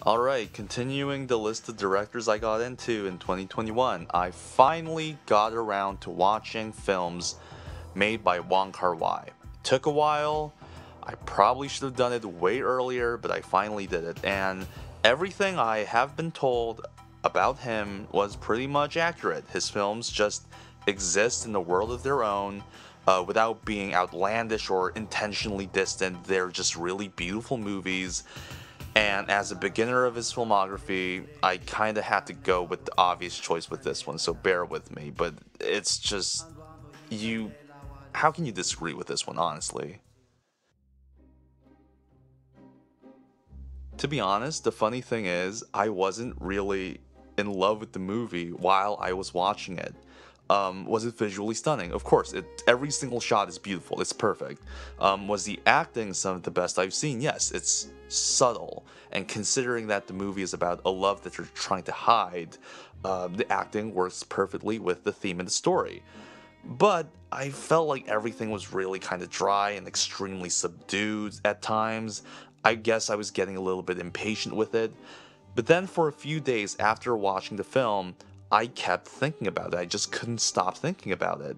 Alright, continuing the list of directors I got into in 2021, I finally got around to watching films made by Wong Kar-wai. Took a while, I probably should have done it way earlier, but I finally did it, and everything I have been told about him was pretty much accurate. His films just exist in a world of their own. Without being outlandish or intentionally distant, they're just really beautiful movies. And as a beginner of his filmography, I kind of had to go with the obvious choice with this one, so bear with me. But it's just, you. How can you disagree with this one, honestly? To be honest, the funny thing is, I wasn't really in love with the movie while I was watching it. Was it visually stunning? Of course, every single shot is beautiful. It's perfect. Was the acting some of the best I've seen? Yes, it's subtle. And considering that the movie is about a love that you're trying to hide, the acting works perfectly with the theme and the story. But I felt like everything was really kind of dry and extremely subdued at times. I guess I was getting a little bit impatient with it. But then for a few days after watching the film, I kept thinking about it. I just couldn't stop thinking about it.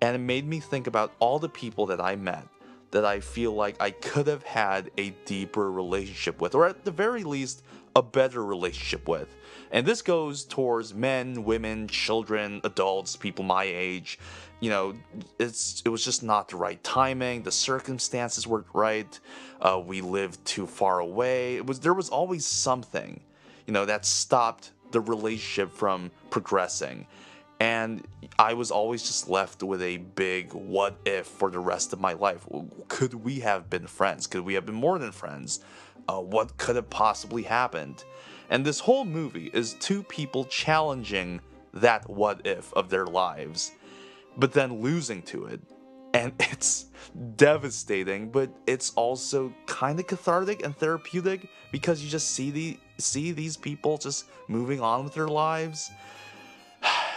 And it made me think about all the people that I met that I feel like I could have had a deeper relationship with, or at the very least, a better relationship with. And this goes towards men, women, children, adults, people my age. You know, it was just not the right timing. The circumstances weren't right. We lived too far away. There was always something, that stopped the relationship from progressing. And I was always just left with a big what if for the rest of my life. Could we have been friends? Could we have been more than friends? What could have possibly happened? And this whole movie is two people challenging that what if of their lives, but then losing to it. And it's devastating, but it's also kind of cathartic and therapeutic because you just see these people just moving on with their lives.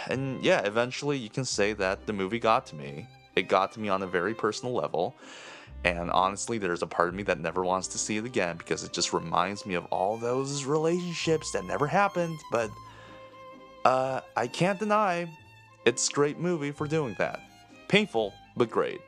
And yeah, eventually you can say that the movie got to me. It got to me on a very personal level. And honestly, there's a part of me that never wants to see it again because it just reminds me of all those relationships that never happened. But I can't deny it's a great movie for doing that. Painful, but great.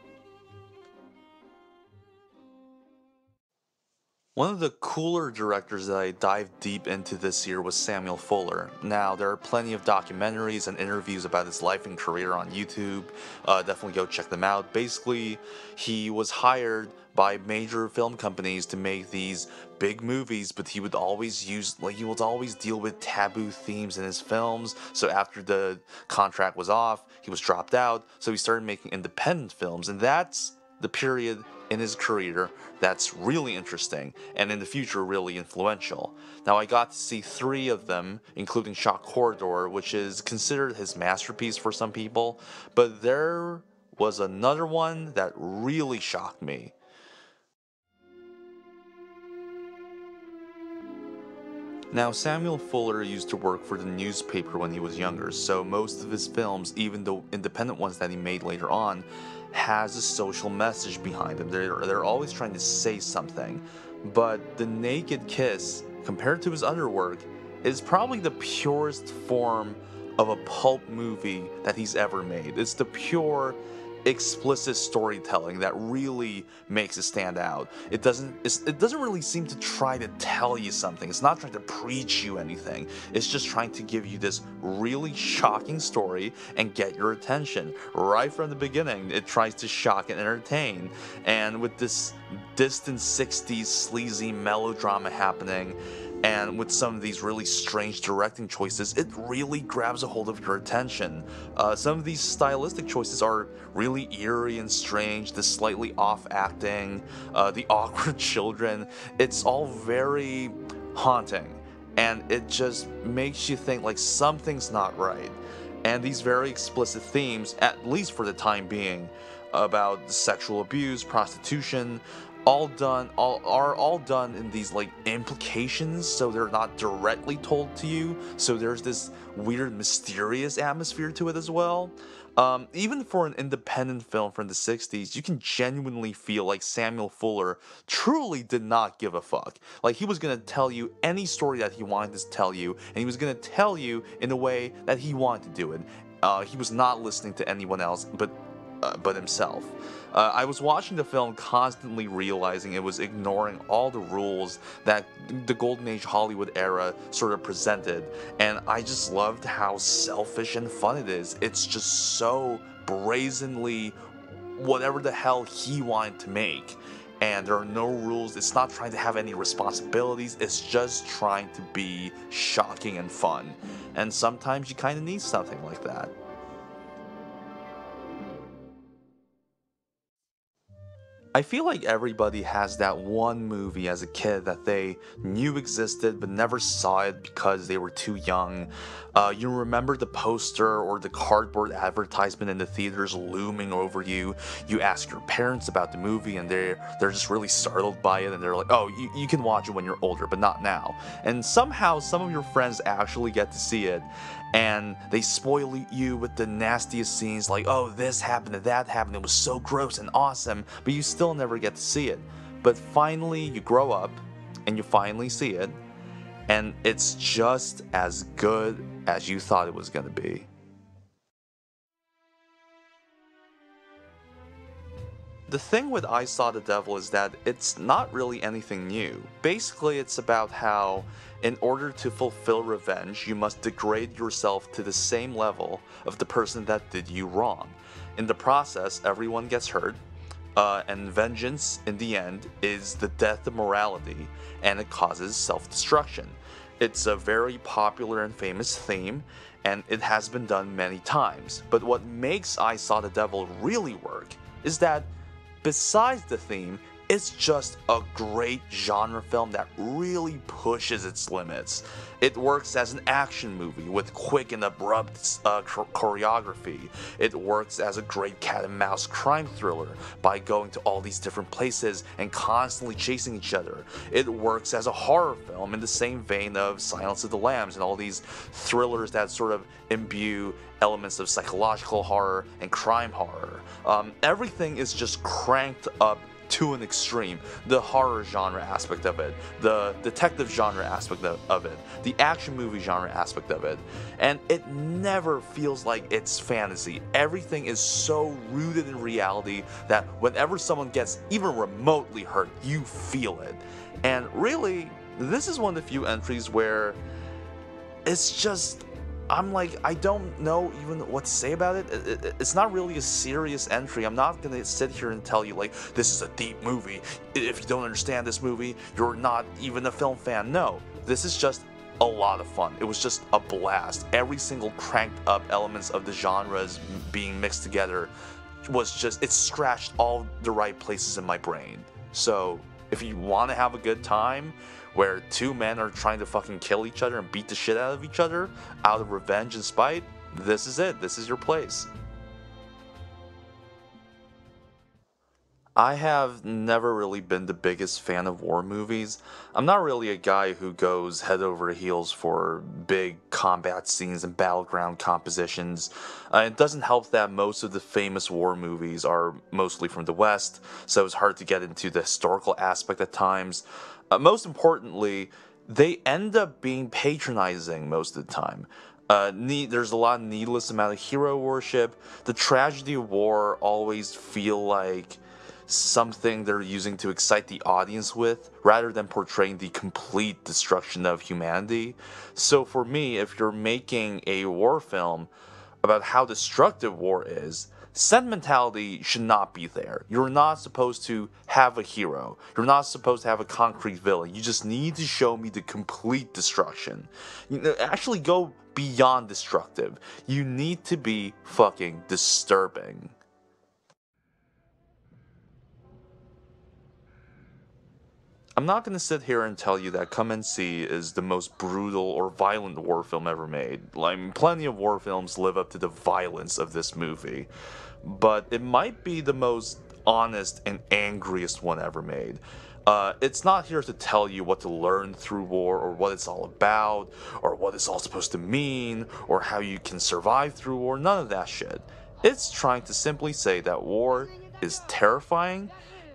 One of the cooler directors that I dived deep into this year was Samuel Fuller. Now, there are plenty of documentaries and interviews about his life and career on YouTube. Definitely go check them out. Basically, he was hired by major film companies to make these big movies, but he would always deal with taboo themes in his films. So after the contract was off, he was dropped out. So he started making independent films, and that's the period in his career that's really interesting and in the future really influential. Now, I got to see three of them, including Shock Corridor, which is considered his masterpiece for some people, but there was another one that really shocked me. Now, Samuel Fuller used to work for the newspaper when he was younger, so most of his films, even the independent ones that he made later on, has a social message behind them. They're always trying to say something. But The Naked Kiss, compared to his other work, is probably the purest form of a pulp movie that he's ever made. It's the pure explicit storytelling that really makes it stand out. It doesn't really seem to try to tell you something. It's not trying to preach you anything. It's just trying to give you this really shocking story and get your attention. Right from the beginning, it tries to shock and entertain. And with this distant 60s sleazy melodrama happening, and with some of these really strange directing choices, it really grabs a hold of your attention. Some of these stylistic choices are really eerie and strange, the slightly off acting, the awkward children. It's all very haunting, and it just makes you think like something's not right. And these very explicit themes, at least for the time being, about sexual abuse, prostitution, all done in these like implications, so they're not directly told to you, so there's this weird mysterious atmosphere to it as well. Even for an independent film from the 60s, you can genuinely feel like Samuel Fuller truly did not give a fuck. Like, he was gonna tell you any story that he wanted to tell you, and he was gonna tell you in a way that he wanted to do it. He was not listening to anyone else but himself. I was watching the film constantly realizing it was ignoring all the rules that the Golden Age Hollywood era sort of presented, and I just loved how selfish and fun it is. It's just so brazenly whatever the hell he wanted to make. And there are no rules, it's not trying to have any responsibilities, it's just trying to be shocking and fun. And sometimes you kind of need something like that. I feel like everybody has that one movie as a kid that they knew existed but never saw it because they were too young. You remember the poster or the cardboard advertisement in the theaters looming over you. You ask your parents about the movie and they're just really startled by it and they're like, oh, you can watch it when you're older, but not now. And somehow some of your friends actually get to see it and they spoil you with the nastiest scenes like, oh, this happened and that happened, it was so gross and awesome, but you still never get to see it. But finally you grow up and you finally see it, and it's just as good as you thought it was going to be. The thing with I Saw the Devil is that it's not really anything new. Basically, it's about how, in order to fulfill revenge, you must degrade yourself to the same level of the person that did you wrong. In the process, everyone gets hurt, and vengeance, in the end, is the death of morality, and it causes self-destruction. It's a very popular and famous theme, and it has been done many times. But what makes I Saw the Devil really work is that besides the theme, it's just a great genre film that really pushes its limits. It works as an action movie with quick and abrupt choreography. It works as a great cat and mouse crime thriller by going to all these different places and constantly chasing each other. It works as a horror film in the same vein of Silence of the Lambs and all these thrillers that sort of imbue elements of psychological horror and crime horror. Everything is just cranked up to an extreme. The horror genre aspect of it, the detective genre aspect of it, the action movie genre aspect of it, and it never feels like it's fantasy. Everything is so rooted in reality that whenever someone gets even remotely hurt, you feel it. And really, this is one of the few entries where it's just, I'm like, I don't know even what to say about it. It's not really a serious entry. I'm not gonna sit here and tell you, like, this is a deep movie. If you don't understand this movie, you're not even a film fan. No, this is just a lot of fun. It was just a blast. Every single cranked up elements of the genres being mixed together was just, it scratched all the right places in my brain. So, if you want to have a good time, where two men are trying to fucking kill each other and beat the shit out of each other out of revenge and spite, this is it. This is your place. I have never really been the biggest fan of war movies. I'm not really a guy who goes head over heels for big combat scenes and battleground compositions. It doesn't help that most of the famous war movies are mostly from the West, so it's hard to get into the historical aspect at times. Most importantly, they end up being patronizing most of the time. There's a lot of needless amount of hero worship. The tragedy of war always feel like something they're using to excite the audience with, rather than portraying the complete destruction of humanity. So for me, if you're making a war film about how destructive war is, sentimentality should not be there. You're not supposed to have a hero. You're not supposed to have a concrete villain. You just need to show me the complete destruction. Actually go beyond destructive. You need to be fucking disturbing. I'm not going to sit here and tell you that Come and See is the most brutal or violent war film ever made. Like, plenty of war films live up to the violence of this movie. But it might be the most honest and angriest one ever made. It's not here to tell you what to learn through war, or what it's all about, or what it's all supposed to mean, or how you can survive through war. None of that shit. It's trying to simply say that war is terrifying,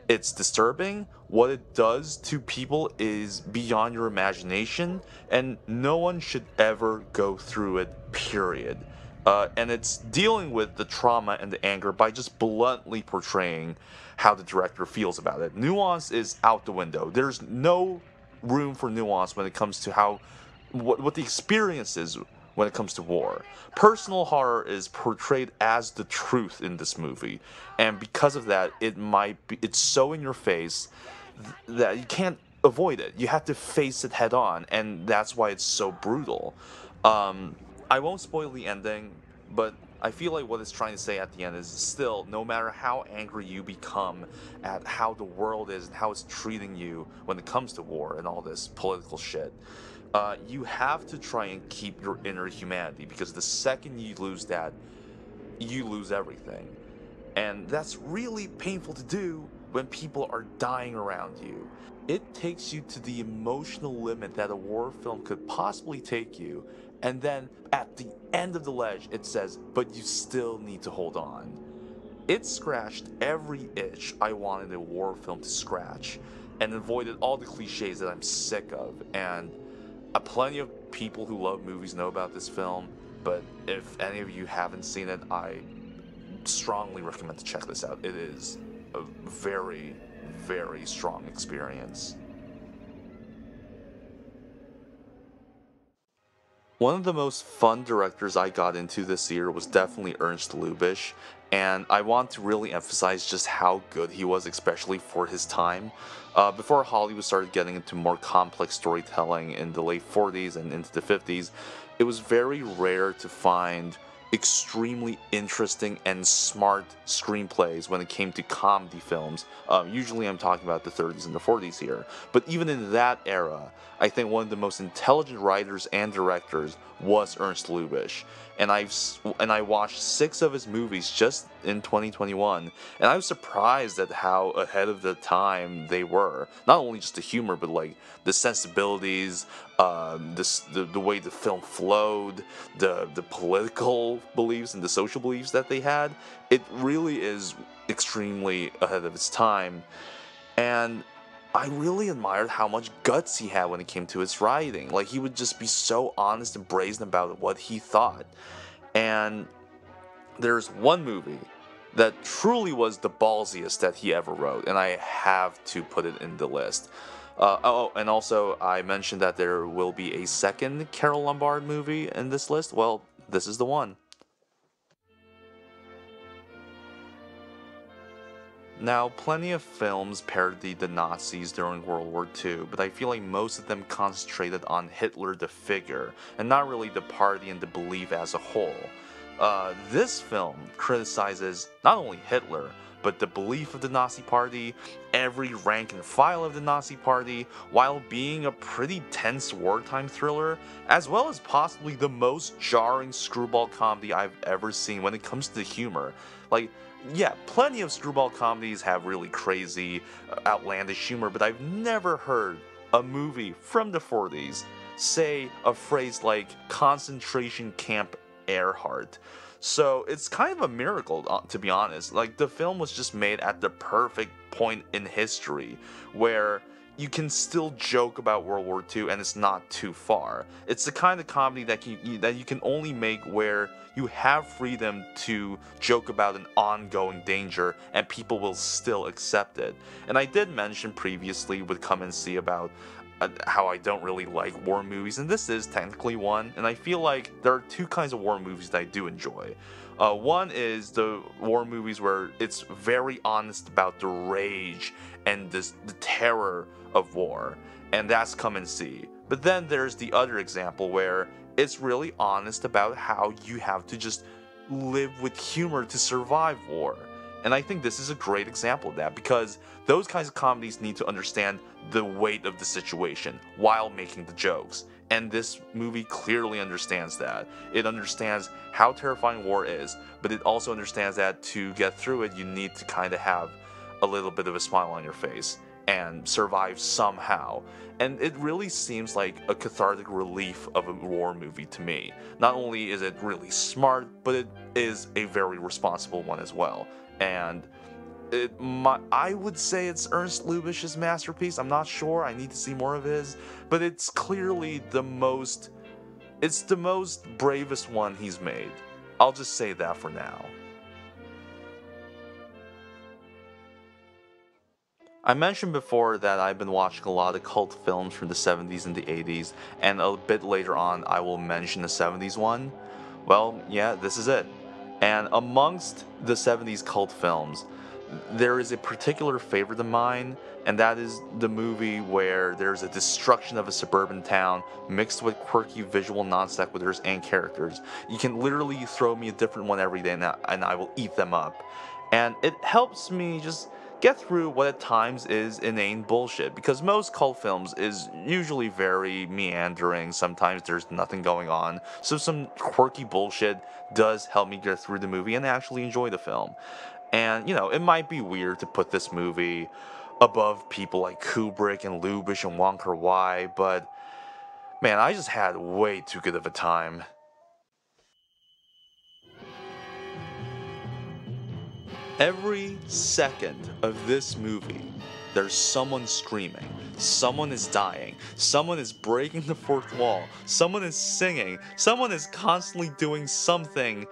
it's disturbing, what it does to people is beyond your imagination, and no one should ever go through it, period. And it's dealing with the trauma and the anger by just bluntly portraying how the director feels about it. Nuance is out the window. There's no room for nuance when it comes to what the experience is when it comes to war. Personal horror is portrayed as the truth in this movie, and because of that, it's so in your face that you can't avoid it. You have to face it head on, and that's why it's so brutal. I won't spoil the ending, but I feel like what it's trying to say at the end is still, no matter how angry you become at how the world is and how it's treating you when it comes to war and all this political shit, you have to try and keep your inner humanity, because the second you lose that, you lose everything. And that's really painful to do when people are dying around you. It takes you to the emotional limit that a war film could possibly take you, and then at the end of the ledge it says, but you still need to hold on. It scratched every itch I wanted a war film to scratch, and avoided all the cliches that I'm sick of. And plenty of people who love movies know about this film, but if any of you haven't seen it, I strongly recommend to check this out. It is a very, very strong experience. One of the most fun directors I got into this year was definitely Ernst Lubitsch, and I want to really emphasize just how good he was, especially for his time. Before Hollywood started getting into more complex storytelling in the late 40s and into the 50s, it was very rare to find extremely interesting and smart screenplays when it came to comedy films. Usually I'm talking about the 30s and the 40s here, but even in that era, I think one of the most intelligent writers and directors was Ernst Lubitsch. And I watched 6 of his movies just in 2021, and I was surprised at how ahead of the time they were. Not only just the humor, but like the sensibilities, the way the film flowed, the political beliefs and the social beliefs that they had. It really is extremely ahead of its time, and I really admired how much guts he had when it came to his writing. Like, he would just be so honest and brazen about what he thought. And there's one movie that truly was the ballsiest that he ever wrote, and I have to put it in the list. And also I mentioned that there will be a second Carole Lombard movie in this list. Well, this is the one. Now, plenty of films parodied the Nazis during World War II, but I feel like most of them concentrated on Hitler the figure, and not really the party and the belief as a whole. This film criticizes not only Hitler, but the belief of the Nazi Party, every rank and file of the Nazi Party, while being a pretty tense wartime thriller, as well as possibly the most jarring screwball comedy I've ever seen when it comes to humor. Like, yeah, plenty of screwball comedies have really crazy, outlandish humor, but I've never heard a movie from the 40s say a phrase like concentration camp Earhart. So it's kind of a miracle, to be honest. Like, the film was just made at the perfect point in history where you can still joke about World War II and it's not too far. It's the kind of comedy that you can only make where you have freedom to joke about an ongoing danger and people will still accept it. And I did mention previously with Come and See about how I don't really like war movies, and this is technically one, and I feel like there are 2 kinds of war movies that I do enjoy. One is the war movies where it's very honest about the rage and the terror of war, and that's Come and See. But then there's the other example where it's really honest about how you have to just live with humor to survive war. And I think this is a great example of that, because those kinds of comedies need to understand the weight of the situation while making the jokes. And this movie clearly understands that. It understands how terrifying war is, but it also understands that to get through it, you need to kind of have a little bit of a smile on your face and survive somehow. And it really seems like a cathartic relief of a war movie to me. Not only is it really smart, but it is a very responsible one as well. And I would say it's Ernst Lubitsch's masterpiece. I'm not sure. I need to see more of his, but it's clearly the most bravest one he's made. I'll just say that for now. I mentioned before that I've been watching a lot of cult films from the 70s and the 80s, and a bit later on I will mention the 70s one. Well, yeah, this is it. And amongst the 70s cult films, there is a particular favorite of mine, and that is the movie where there's a destruction of a suburban town mixed with quirky visual non sequiturs and characters. You can literally throw me a different one every day and I will eat them up. And it helps me just get through what at times is inane bullshit, because most cult films is usually very meandering. Sometimes there's nothing going on, so some quirky bullshit does help me get through the movie and actually enjoy the film. And it might be weird to put this movie above people like Kubrick and Lubitsch and Wong Kar-wai, but man, I just had way too good of a time. Every second of this movie, there's someone screaming, someone is dying, someone is breaking the fourth wall, someone is singing, someone is constantly doing something.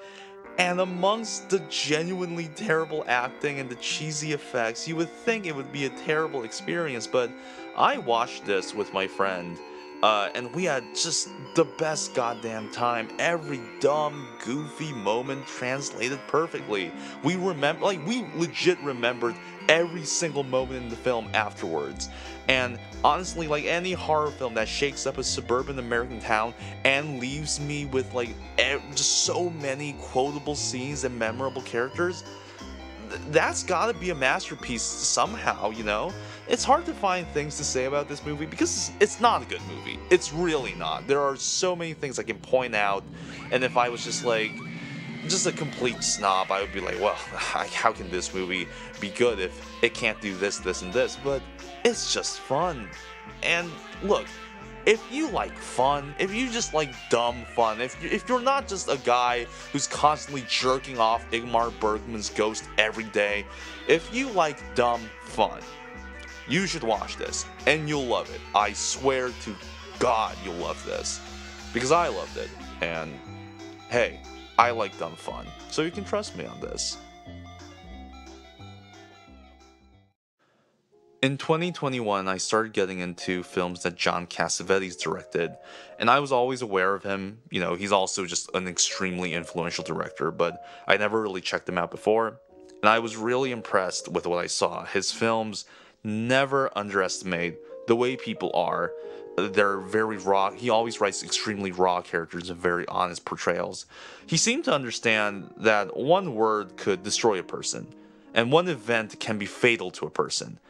And amongst the genuinely terrible acting and the cheesy effects, you would think it would be a terrible experience, but I watched this with my friend, and we had just the best goddamn time. Every dumb, goofy moment translated perfectly. We legit remembered every single moment in the film afterwards. And honestly, like any horror film that shakes up a suburban American town and leaves me with just so many quotable scenes and memorable characters, that's gotta be a masterpiece somehow, It's hard to find things to say about this movie because it's not a good movie. It's really not. There are so many things I can point out, and if I was just a complete snob, I would be like, well, how can this movie be good if it can't do this, this, and this? But it's just fun. And look, if you like fun, if you just like dumb fun, if you're not just a guy who's constantly jerking off Ingmar Bergman's ghost every day, if you like dumb fun, you should watch this, and you'll love it. I swear to God you'll love this, because I loved it, and hey, I like dumb fun, so you can trust me on this. In 2021, I started getting into films that John Cassavetes directed, and I was always aware of him. He's also just an extremely influential director, but I never really checked him out before, and I was really impressed with what I saw. His films never underestimate the way people are. They're very raw. He always writes extremely raw characters and very honest portrayals. He seemed to understand that one word could destroy a person, and one event can be fatal to a person.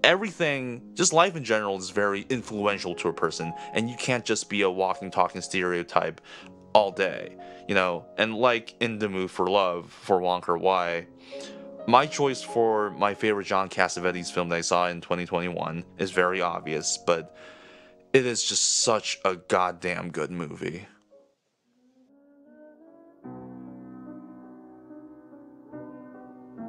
Everything, just life in general, is very influential to a person, and you can't just be a walking, talking stereotype all day, And like in The Mood for Love for Wong Kar-wai, my choice for my favorite John Cassavetes film that I saw in 2021 is very obvious, but it is just such a goddamn good movie.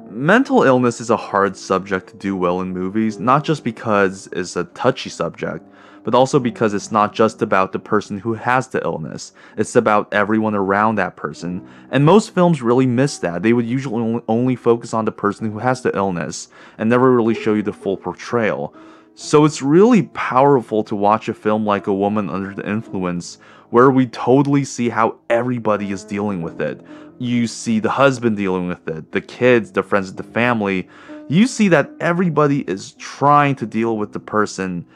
Mental illness is a hard subject to do well in movies, not just because it's a touchy subject, but also because it's not just about the person who has the illness, it's about everyone around that person. And most films really miss that. They would usually only focus on the person who has the illness, and never really show you the full portrayal. So it's really powerful to watch a film like A Woman Under the Influence, where we totally see how everybody is dealing with it. You see the husband dealing with it, the kids, the friends of the family. You see that everybody is trying to deal with the person.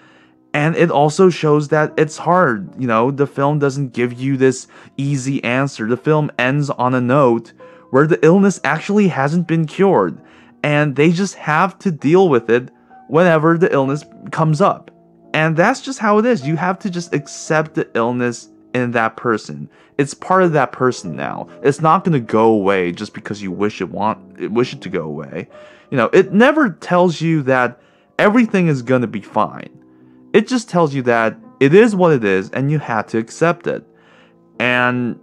And it also shows that it's hard. The film doesn't give you this easy answer. The film ends on a note where the illness actually hasn't been cured, and they just have to deal with it whenever the illness comes up. And that's just how it is. You have to just accept the illness in that person. It's part of that person now. It's not gonna go away just because you wish it to go away. You know, it never tells you that everything is gonna be fine. It just tells you that it is what it is and you have to accept it. And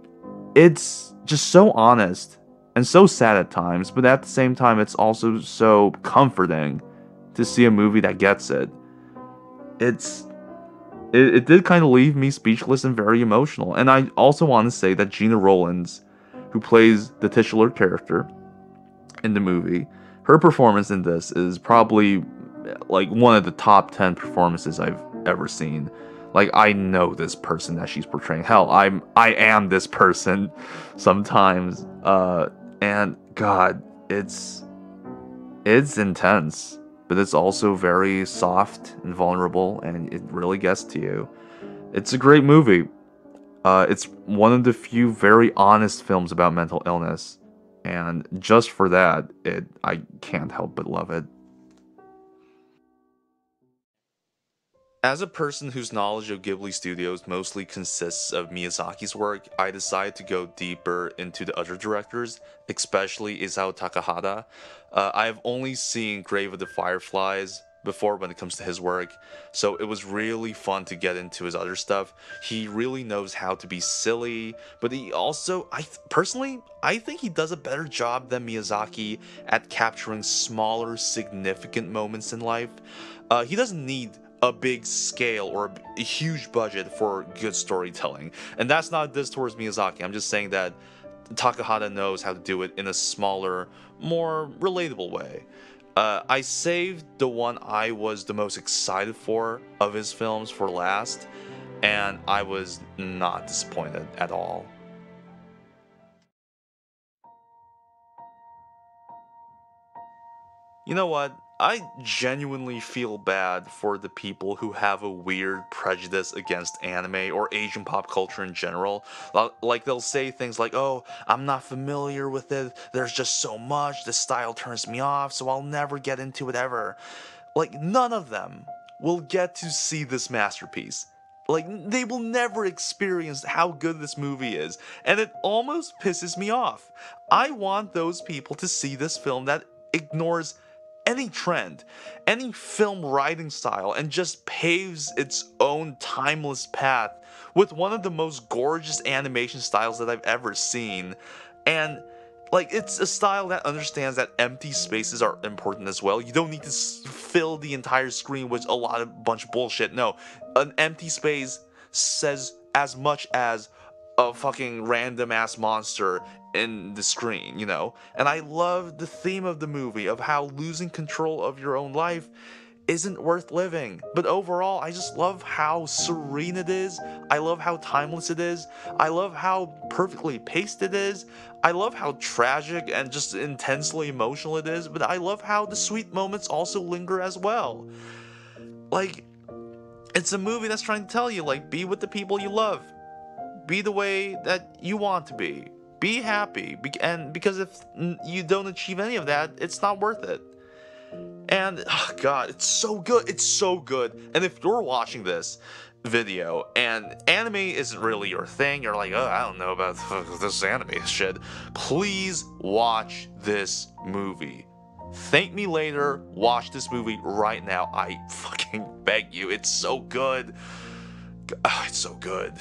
it's just so honest and so sad at times, but at the same time, it's also so comforting to see a movie that gets it. It did kind of leave me speechless and very emotional. And I also want to say that Gina Rollins, who plays the titular character in the movie, her performance in this is probably like one of the top 10 performances I've ever seen. Like, I know this person that she's portraying. Hell, I am this person sometimes. And God, it's intense, but it's also very soft and vulnerable, and it really gets to you. It's a great movie. It's one of the few very honest films about mental illness, and just for that, I can't help but love it. As a person whose knowledge of Ghibli Studios mostly consists of Miyazaki's work, I decided to go deeper into the other directors, especially Isao Takahata. I have only seen Grave of the Fireflies before when it comes to his work, so it was really fun to get into his other stuff. He really knows how to be silly, but he also, personally, I think he does a better job than Miyazaki at capturing smaller, significant moments in life. He doesn't need a big scale or a huge budget for good storytelling. And that's not a diss towards Miyazaki. I'm just saying that Takahata knows how to do it in a smaller, more relatable way. I saved the one I was the most excited for of his films for last, and I was not disappointed at all. You know what? I genuinely feel bad for the people who have a weird prejudice against anime or Asian pop culture in general. Like, they'll say things like, oh, I'm not familiar with it, there's just so much, this style turns me off, so I'll never get into it ever. Like, none of them will get to see this masterpiece. Like, they will never experience how good this movie is, and it almost pisses me off. I want those people to see this film that ignores any trend, any film writing style, and just paves its own timeless path with one of the most gorgeous animation styles that I've ever seen. And like, it's a style that understands that empty spaces are important as well. You don't need to fill the entire screen with a lot of bunch of bullshit. No, an empty space says as much as a fucking random ass monster in the screen, you know? And I love the theme of the movie of how losing control of your own life isn't worth living. But overall, I just love how serene it is. I love how timeless it is. I love how perfectly paced it is. I love how tragic and just intensely emotional it is, but I love how the sweet moments also linger as well. Like, it's a movie that's trying to tell you, like, be with the people you love. Be the way that you want to be. Be happy. And because if you don't achieve any of that, it's not worth it. And, oh God, it's so good. It's so good. And if you're watching this video and anime isn't really your thing, you're like, oh, I don't know about this anime shit, please watch this movie. Thank me later. Watch this movie right now. I fucking beg you. It's so good. It's so good.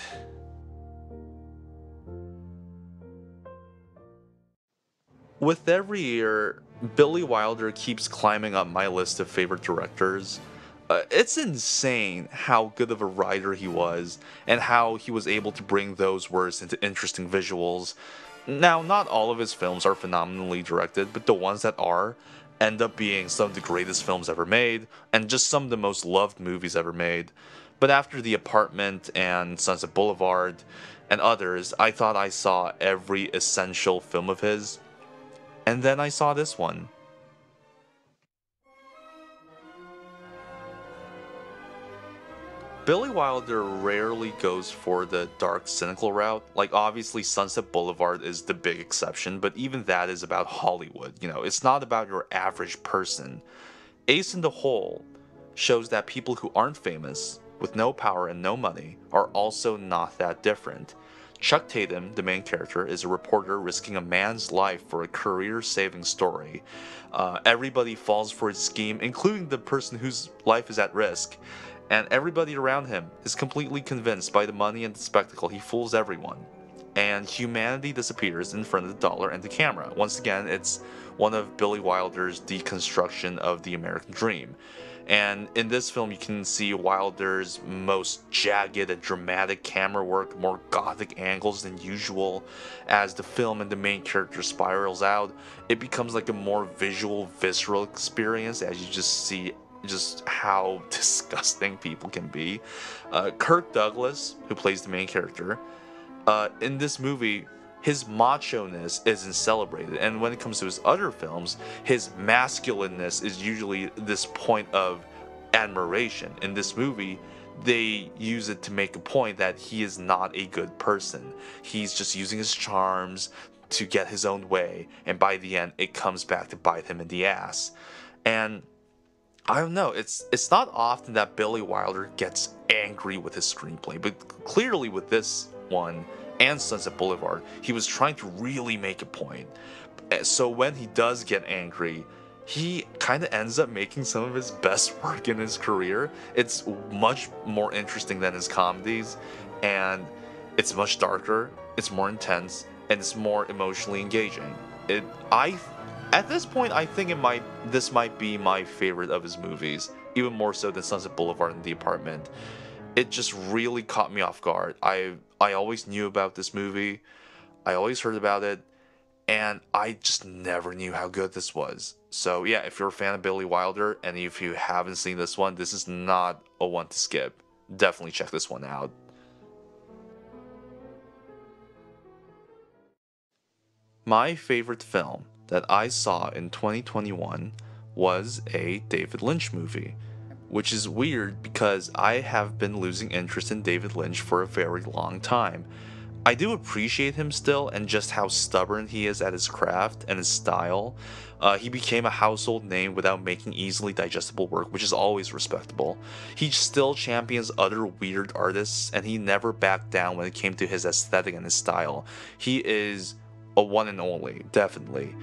With every year, Billy Wilder keeps climbing up my list of favorite directors. It's insane how good of a writer he was, and how he was able to bring those words into interesting visuals. Now, not all of his films are phenomenally directed, but the ones that are end up being some of the greatest films ever made, and just some of the most loved movies ever made. But after The Apartment and Sunset Boulevard and others, I thought I saw every essential film of his. And then I saw this one. Billy Wilder rarely goes for the dark, cynical route. Like, obviously, Sunset Boulevard is the big exception, but even that is about Hollywood. You know, it's not about your average person. Ace in the Hole shows that people who aren't famous with no power and no money, are also not that different. Chuck Tatum, the main character, is a reporter risking a man's life for a career-saving story. Everybody falls for his scheme, including the person whose life is at risk, and everybody around him is completely convinced by the money and the spectacle. He fools everyone. And humanity disappears in front of the dollar and the camera. Once again, it's one of Billy Wilder's deconstruction of the American dream. And in this film, you can see Wilder's most jagged and dramatic camera work, more gothic angles than usual. As the film and the main character spirals out, it becomes like a more visual, visceral experience as you just see just how disgusting people can be. Kirk Douglas, who plays the main character, in this movie, his macho-ness isn't celebrated, and when it comes to his other films, his masculineness is usually this point of admiration. In this movie, they use it to make a point that he is not a good person. He's just using his charms to get his own way, and by the end, it comes back to bite him in the ass. And I don't know, it's not often that Billy Wilder gets angry with his screenplay, but clearly with this one and Sunset Boulevard, he was trying to really make a point. So when he does get angry, he kind of ends up making some of his best work in his career. It's much more interesting than his comedies, and it's much darker, it's more intense, and it's more emotionally engaging. At this point, I think this might be my favorite of his movies, even more so than Sunset Boulevard and The Apartment. It just really caught me off guard. I always knew about this movie, I always heard about it, and I just never knew how good this was. So yeah, if you're a fan of Billy Wilder, and if you haven't seen this one, this is not a one to skip. Definitely check this one out. My favorite film that I saw in 2021 was a David Lynch movie, which is weird because I have been losing interest in David Lynch for a very long time. I do appreciate him still and just how stubborn he is at his craft and his style. He became a household name without making easily digestible work, which is always respectable. He still champions other weird artists, and he never backed down when it came to his aesthetic and his style. He is a one and only, definitely.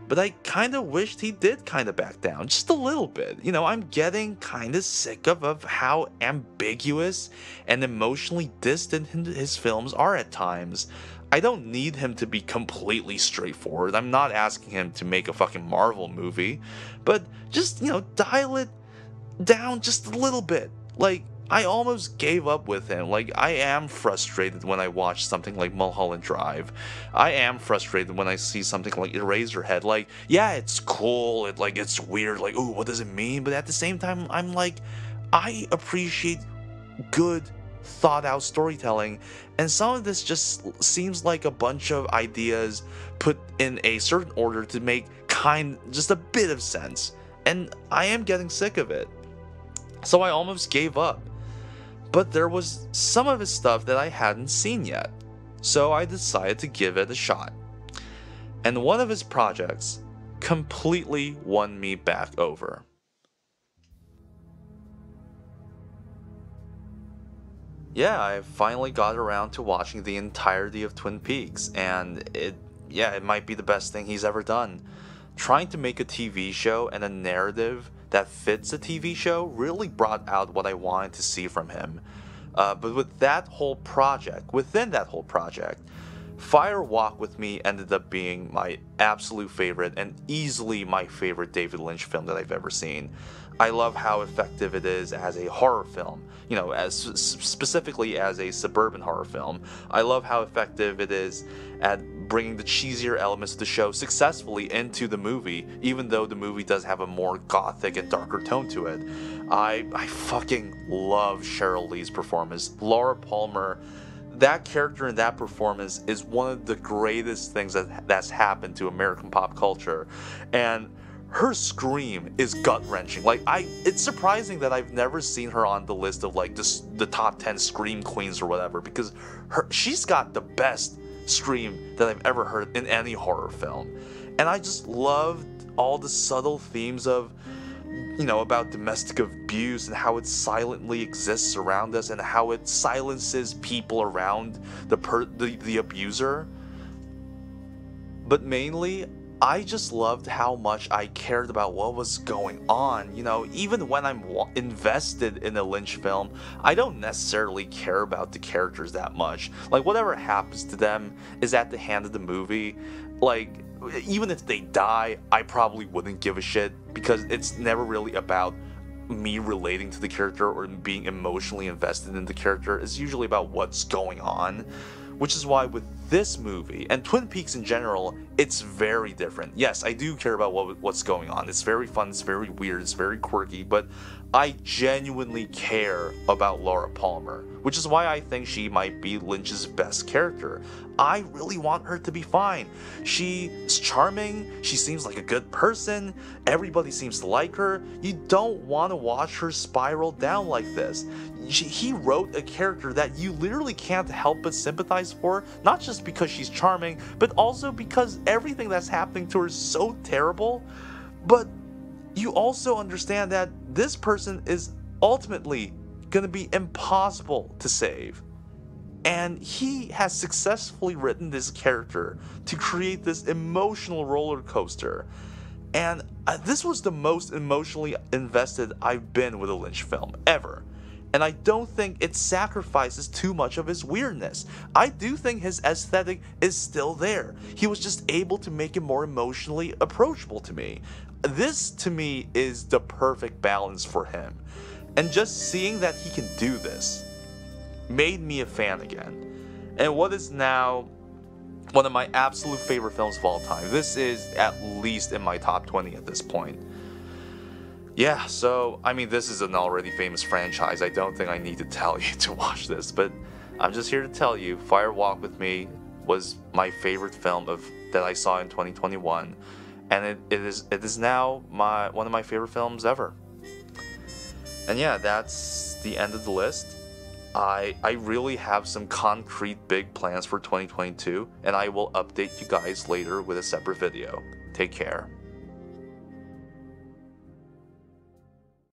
But I kind of wished he did kind of back down, just a little bit. You know, I'm getting kind of sick of how ambiguous and emotionally distant his films are at times. I don't need him to be completely straightforward. I'm not asking him to make a fucking Marvel movie, but just, dial it down just a little bit. Like, I almost gave up with him. Like, I am frustrated when I watch something like Mulholland Drive. I am frustrated when I see something like Eraserhead. Like, yeah, it's cool. It's weird. Like, ooh, what does it mean? But at the same time, I'm like, I appreciate good, thought-out storytelling. And some of this just seems like a bunch of ideas put in a certain order to make just a bit of sense. And I am getting sick of it. So I almost gave up. But there was some of his stuff that I hadn't seen yet, so I decided to give it a shot. And one of his projects completely won me back over. Yeah, I finally got around to watching the entirety of Twin Peaks, and it might be the best thing he's ever done. Trying to make a TV show and a narrative that fits a TV show really brought out what I wanted to see from him. But within that whole project, Fire Walk with Me ended up being my absolute favorite and easily my favorite David Lynch film that I've ever seen. I love how effective it is as a horror film, specifically as a suburban horror film. I love how effective it is at bringing the cheesier elements of the show successfully into the movie, even though the movie does have a more gothic and darker tone to it. I fucking love Cheryl Lee's performance. Laura Palmer, that character in that performance is one of the greatest things that's happened to American pop culture. And her scream is gut-wrenching. It's surprising that I've never seen her on the list of the top 10 scream queens or whatever, because she's got the best scream that I've ever heard in any horror film. And I just loved all the subtle themes of, about domestic abuse and how it silently exists around us and how it silences people around the abuser. But mainly, I just loved how much I cared about what was going on. Even when I'm invested in a Lynch film, I don't necessarily care about the characters that much. Like, whatever happens to them is at the hand of the movie. Like, even if they die, I probably wouldn't give a shit because it's never really about me relating to the character or being emotionally invested in the character. It's usually about what's going on. Which is why with this movie, and Twin Peaks in general, it's very different. Yes, I do care about what's going on. It's very fun, it's very weird, it's very quirky, but I genuinely care about Laura Palmer, which is why I think she might be Lynch's best character. I really want her to be fine. She's charming, she seems like a good person, everybody seems to like her. You don't want to watch her spiral down like this. He wrote a character that you literally can't help but sympathize for, not just because she's charming, but also because everything that's happening to her is so terrible. But you also understand that this person is ultimately going to be impossible to save. And he has successfully written this character to create this emotional roller coaster. And this was the most emotionally invested I've been with a Lynch film ever. And I don't think it sacrifices too much of his weirdness. I do think his aesthetic is still there. He was just able to make it more emotionally approachable to me. This, to me, is the perfect balance for him. And just seeing that he can do this made me a fan again. And what is now one of my absolute favorite films of all time. This is at least in my top 20 at this point. Yeah, so, this is an already famous franchise. I don't think I need to tell you to watch this, but I'm just here to tell you, Fire Walk with Me was my favorite film that I saw in 2021, and it is now one of my favorite films ever. And yeah, that's the end of the list. I really have some concrete big plans for 2022, and I will update you guys later with a separate video. Take care.